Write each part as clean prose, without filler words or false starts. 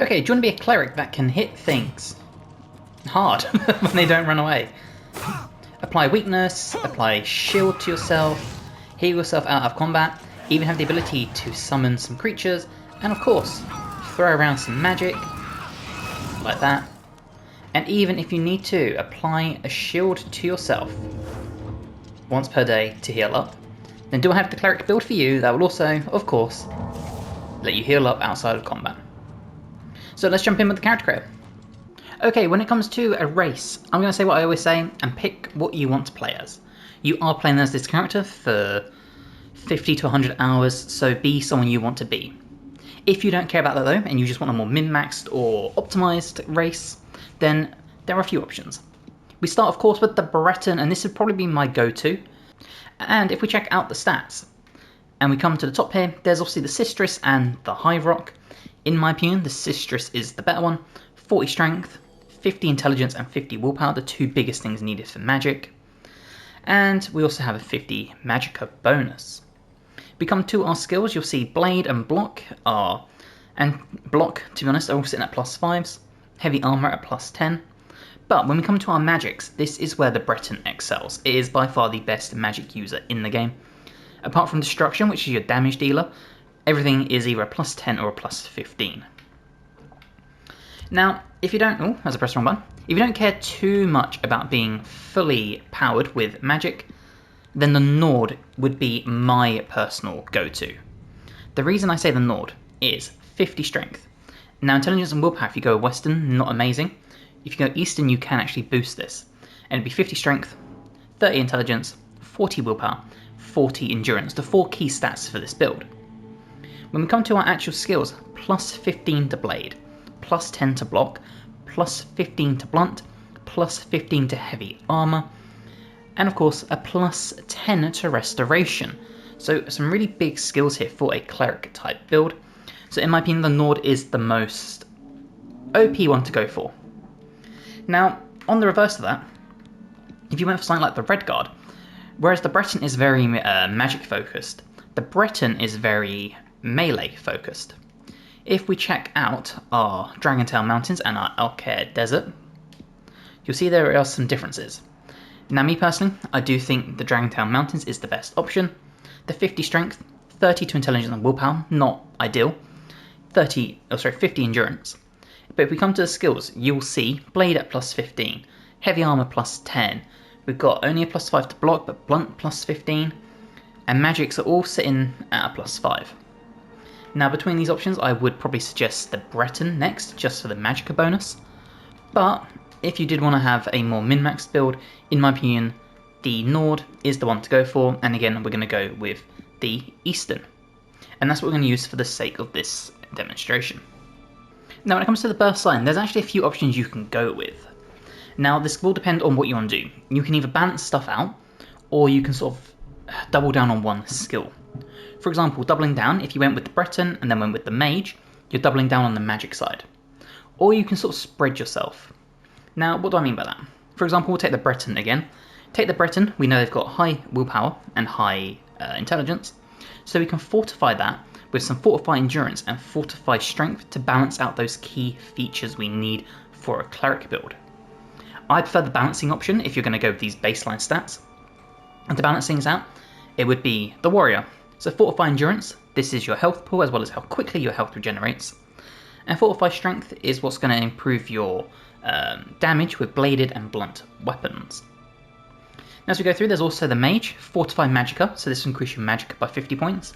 Okay, do you want to be a cleric that can hit things hard when they don't run away? Apply weakness, apply shield to yourself, heal yourself out of combat, even have the ability to summon some creatures, and of course, throw around some magic, like that. And even if you need to, apply a shield to yourself once per day to heal up. Then do I have the cleric build for you that will also, of course, let you heal up outside of combat. So let's jump in with the character creator. Okay, when it comes to a race, I'm going to say what I always say and pick what you want to play as. You are playing as this character for 50 to 100 hours, so be someone you want to be. If you don't care about that though, and you just want a more min-maxed or optimized race, then there are a few options. We start of course with the Breton, and this would probably be my go-to. And if we check out the stats, and we come to the top here, there's obviously the Sistress and the Hive Rock. In my opinion, the Sistress is the better one. 40 strength, 50 intelligence and 50 willpower, the two biggest things needed for magic. And we also have a 50 magicka bonus. We come to our skills, you'll see blade and block are, and block to be honest are all sitting at +5s, heavy armor at +10. But when we come to our magics, this is where the Breton excels. It is by far the best magic user in the game. Apart from destruction, which is your damage dealer, everything is either a +10 or a +15. Now, if you don't, oh, that's a press wrong button. If you don't care too much about being fully powered with magic, then the Nord would be my personal go-to. The reason I say the Nord is 50 strength. Now, intelligence and willpower, if you go Western, not amazing. If you go Eastern, you can actually boost this. And it'd be 50 strength, 30 intelligence, 40 willpower, 40 endurance, the 4 key stats for this build. When we come to our actual skills, +15 to blade, +10 to block, +15 to blunt, +15 to heavy armor, and of course a +10 to restoration. So some really big skills here for a cleric type build. So in my opinion, the Nord is the most OP one to go for. Now, on the reverse of that, if you went for something like the Red Guard, whereas the Breton is very magic focused, the Breton is very melee focused. If we check out our Dragontail Mountains and our Alcair Desert, you'll see there are some differences. Now me personally, I do think the Dragontail Mountains is the best option. The 50 strength, 30 to intelligence and willpower, not ideal. 50 endurance. But if we come to the skills, you'll see blade at +15, heavy armor +10. We've got only a +5 to block, but blunt +15, and magics are all sitting at a +5. Now between these options, I would probably suggest the Breton next, just for the magicka bonus. But if you did want to have a more min-maxed build, in my opinion, the Nord is the one to go for, and again, we're going to go with the Eastern. And that's what we're going to use for the sake of this demonstration. Now when it comes to the birthsign, there's actually a few options you can go with. Now this will depend on what you want to do. You can either balance stuff out, or you can sort of double down on one skill. For example, doubling down, if you went with the Breton and then went with the Mage, you're doubling down on the magic side. Or you can sort of spread yourself. Now, what do I mean by that? For example, we'll take the Breton again. Take the Breton, we know they've got high willpower and high intelligence, so we can fortify that with some fortify endurance and fortify strength to balance out those key features we need for a cleric build. I prefer the balancing option if you're going to go with these baseline stats. And to balance things out, it would be the warrior. So fortify endurance, this is your health pool as well as how quickly your health regenerates. And fortify strength is what's going to improve your damage with bladed and blunt weapons. Now, as we go through, there's also the Mage, fortify magicka, so this will increase your magic by 50 points.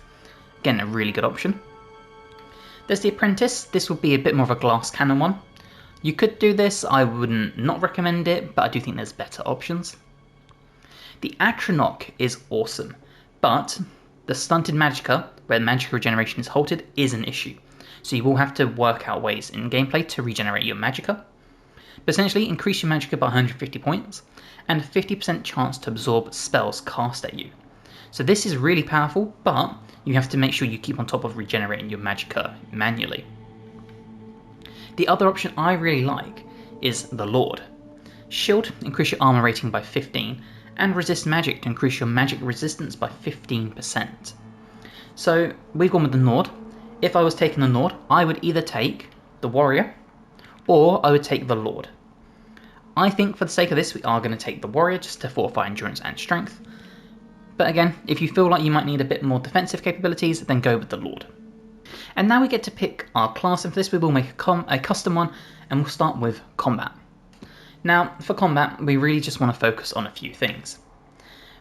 Again, a really good option. There's the Apprentice, this would be a bit more of a glass cannon one. You could do this, I wouldn't not recommend it, but I do think there's better options. The Atronach is awesome, but the stunted magicka, where magic regeneration is halted, is an issue. So you will have to work out ways in gameplay to regenerate your magicka. But essentially, increase your magicka by 150 points, and a 50% chance to absorb spells cast at you. So this is really powerful, but you have to make sure you keep on top of regenerating your magicka manually. The other option I really like is the Lord. Shield, increase your armor rating by 15, and resist magic to increase your magic resistance by 15%. So we've gone with the Nord. If I was taking the Nord, I would either take the Warrior, or I would take the Lord. I think for the sake of this, we are going to take the Warrior just to fortify endurance and strength. But again, if you feel like you might need a bit more defensive capabilities, then go with the Lord. And now we get to pick our class, and for this we will make a custom one, and we'll start with combat. Now, for combat, we really just want to focus on a few things,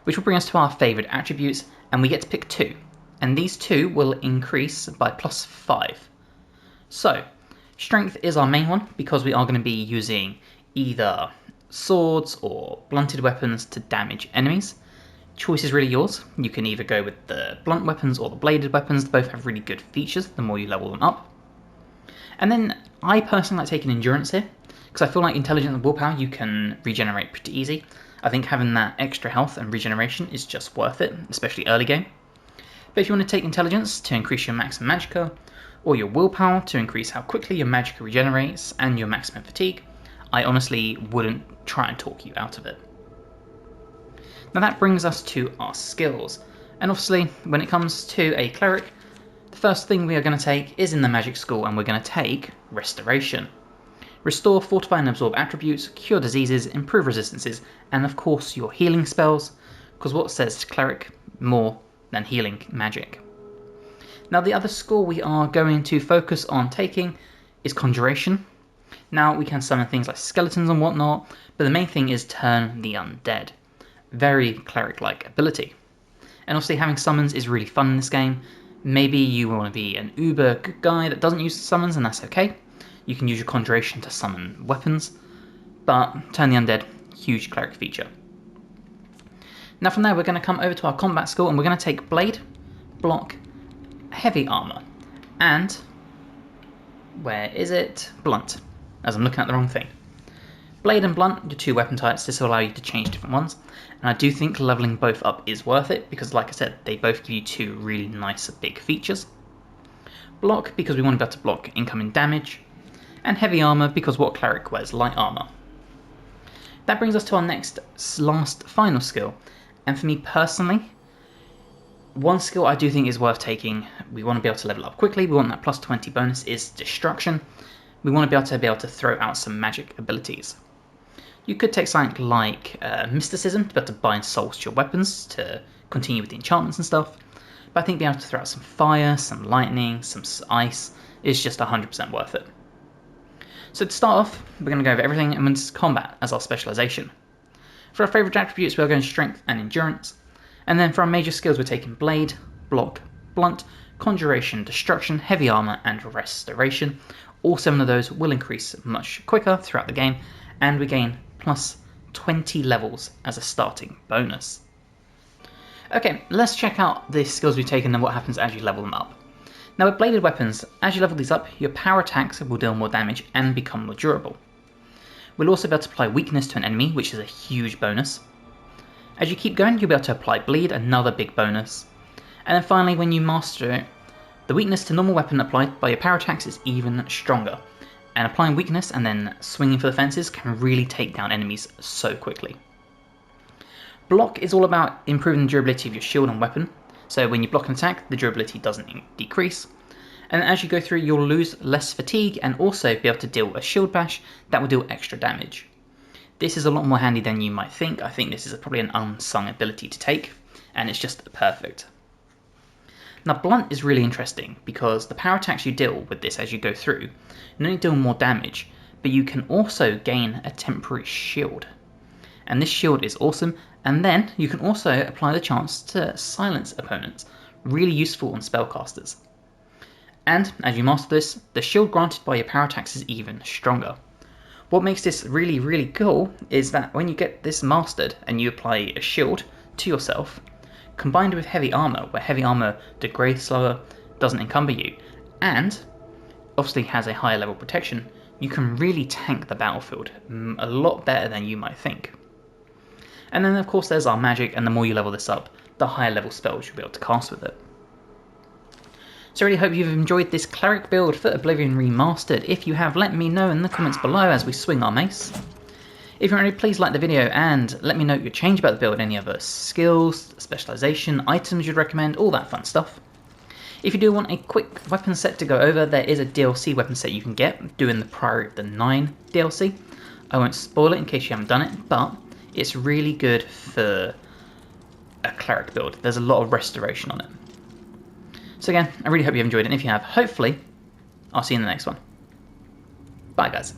which will bring us to our favourite attributes, and we get to pick 2. And these 2 will increase by +5. So, strength is our main one, because we are going to be using either swords or blunted weapons to damage enemies. Choice is really yours. You can either go with the blunt weapons or the bladed weapons. They both have really good features the more you level them up. And then I personally like taking endurance here, because I feel like intelligence and willpower you can regenerate pretty easy. I think having that extra health and regeneration is just worth it, especially early game. But if you want to take intelligence to increase your maximum magicka, or your willpower to increase how quickly your magicka regenerates and your maximum fatigue, I honestly wouldn't try and talk you out of it. Now that brings us to our skills, and obviously when it comes to a cleric, the first thing we are going to take is in the magic school, and we're going to take Restoration. Restore, fortify and absorb attributes, cure diseases, improve resistances, and of course your healing spells, because what says cleric more than healing magic? Now the other school we are going to focus on taking is Conjuration. Now we can summon things like skeletons and whatnot, but the main thing is turn the undead. Very cleric-like ability. And obviously having summons is really fun in this game. Maybe you want to be an uber good guy that doesn't use summons, and that's okay. You can use your Conjuration to summon weapons, but turn the undead, huge cleric feature. Now from there we're going to come over to our combat skill, and we're going to take Blade, Block, Heavy Armor, and where is it? Blunt, as I'm looking at the wrong thing. Blade and Blunt, your 2 weapon types. This will allow you to change different ones, and I do think leveling both up is worth it, because like I said, they both give you 2 really nice big features. Block, because we want to be able to block incoming damage, and Heavy Armor, because what cleric wears light armor? That brings us to our next, last, final skill, and for me personally, one skill I do think is worth taking. We want to be able to level up quickly, we want that +20 bonus, is Destruction. We want to be able to throw out some magic abilities. You could take something like Mysticism to be able to bind souls to your weapons to continue with the enchantments and stuff, but I think being able to throw out some fire, some lightning, some ice is just 100% worth it. So to start off, we're going to go over everything and into combat as our specialisation. For our favourite attributes, we're going strength and endurance, and then for our major skills we're taking Blade, Block, Blunt, Conjuration, Destruction, Heavy Armor and Restoration. All 7 of those will increase much quicker throughout the game, and we gain +20 levels as a starting bonus. Okay, let's check out the skills we've taken and what happens as you level them up. Now with bladed weapons, as you level these up, your power attacks will deal more damage and become more durable. We'll also be able to apply weakness to an enemy, which is a huge bonus. As you keep going, you'll be able to apply bleed, another big bonus. And then finally, when you master it, the weakness to normal weapon applied by your power attacks is even stronger, and applying weakness and then swinging for the fences can really take down enemies so quickly. Block is all about improving the durability of your shield and weapon, so when you block an attack, the durability doesn't decrease, and as you go through you'll lose less fatigue and also be able to deal a shield bash that will deal extra damage. This is a lot more handy than you might think. I think this is probably an unsung ability to take, and it's just perfect. Now Blunt is really interesting because the power attacks you deal with this as you go through not only deal more damage, but you can also gain a temporary shield. And this shield is awesome, and then you can also apply the chance to silence opponents, really useful on spellcasters. And as you master this, the shield granted by your power attacks is even stronger. What makes this really, really cool is that when you get this mastered and you apply a shield to yourself, combined with heavy armor, where heavy armor degrades slower, doesn't encumber you, and obviously has a higher level protection, you can really tank the battlefield a lot better than you might think. And then of course there's our magic, and the more you level this up, the higher level spells you'll be able to cast with it. So I really hope you've enjoyed this cleric build for Oblivion Remastered. If you have, let me know in the comments below as we swing our mace. If you're ready, please like the video and let me know your change about the build, any other skills, specialisation, items you'd recommend, all that fun stuff. If you do want a quick weapon set to go over, there is a DLC weapon set you can get doing the Priory of the Nine DLC. I won't spoil it in case you haven't done it, but it's really good for a cleric build. There's a lot of restoration on it. So again, I really hope you enjoyed it, and if you have, hopefully, I'll see you in the next one. Bye guys.